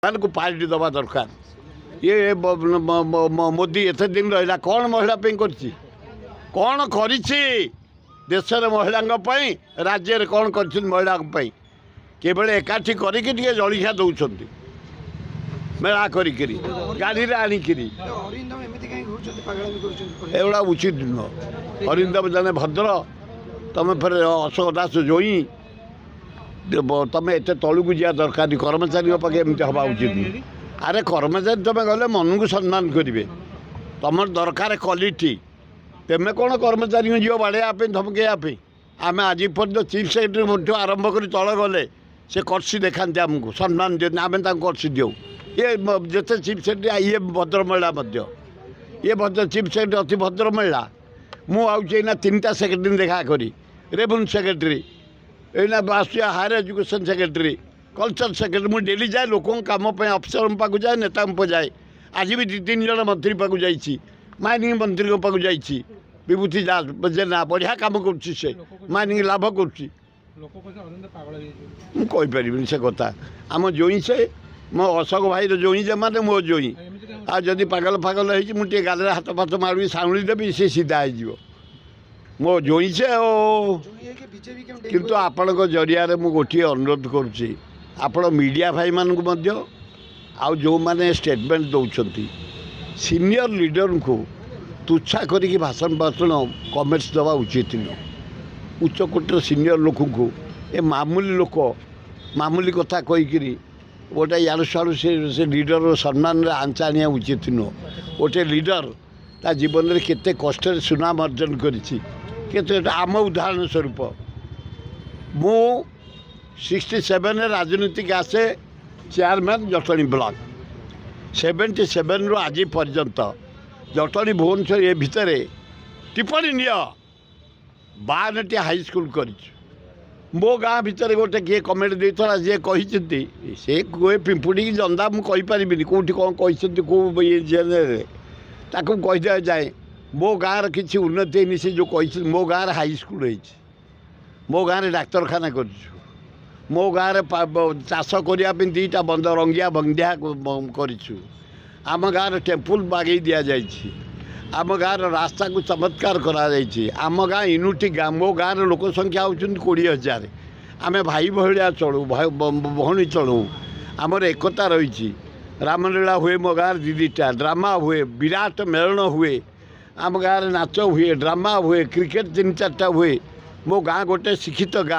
को पार्टी दबा दरकार ये मोदी एत दिन रहा कौन महिला कौन कर देशर महिला राज्य कौन कर महिला केवल एकाठी करके जलिखा दौरान मेला करी गाड़ी आणिकी एगुड़ा उचित नुह। अरिंदम जने भद्र तुम फिर अशोक दास जोई तुम एत तलू को जा दरकार कर्मचारी पाखे एमती हवा उचित नुह। अरे कर्मचारी तुम गले मन को सम्मान करेंगे तुम दरकार क्वालिटी तेमें कौन कर्मचारी जीव बाड़े धमकेवाई आम आज पर्यटन चीफ सेक्रेटरी आरंभ कर तल गले से कर्सी देखा आमको सम्मान दिखाते आम कर्सी दौ ये जिते चीफ सेक्रेटरी ये भद्र महिला ये भद्र चीफ सेक्रेटरी अति भद्र महिला मुझे तीन टा सेक्रेटरी देखा करी रेवेन्यू सेक्रेटरी एना आसुआ higher education secretary culture secretary मुझे डेली जाए लोक कम अफिसर पाक जाए नेता पाक जाए आज भी 2-3 जन मंत्री पाक जाइए माइनिंग मंत्री पाक जाइए विभूति जेना बढ़िया कम कर माइनिंग लाभ करुँच मुझे से कथा आम जोई से मो अशोक भाई जोई जमाने मो जोई आदि पागल फागल होती गाल हाथ फाथ मारी साउली देवी सी सीधा हो मो जोई से किंतु आपण जरिया मु गोटे अनुरोध करुँची आपण मीडिया भाई मानक आउ जो माने स्टेटमेंट दौरान सीनियर लीडर को तुच्छा करी भाषण कमेंट्स दवा उचित नुह। उच्चकोटर सीनियर लोक को ए मामूली लोक मामूली कथा कहीकि गोटे याड़ू साड़ू से लीडर सम्मान आंचा आने उचित नुह। गोटे लीडर ता जीवन में केते कष्ट सुनाम अर्जन कर आम उदाहरण स्वरूप मु 67 राजनीतिक आसे चेयरमैन जटणी ब्लॉक 77 रु आज पर्यंत जटणी भुवनेश्वर ये भितर टिप्पणी निय 52टी हाईस्कल कर मो गाँ भितर गोटे किए कमेंट देता जी कहते से कोई पिंपुड़ी की जंदा मुझे कौटी कौन कहते कौ ये जेल कहीदे जाए मो गाँव किसी उन्नति नहीं से जो कही मो गाँव हाईस्कल हो मो गाँव डाक्तखाना कर मो गाँव चाष करने 2टा बंद रंगिया बंदिया कर आम गाँव टेम्पल बागे दि जाए आम गाँव रास्ता को चमत्कार आम गाँ यूनिटी गाँ मो गाँव लोक संख्या होती 20,000 आम भाई भाया चलू भौणी चलू आमर एकता रही रामलीला हुए मो गाँव 2-2टा ड्रामा हुए विराट मेलन हुए आम गाँव नाच हुए ड्रामा हुए क्रिकेट 3-4टा हुए मो गाँ गोटे शिक्षित गाँ।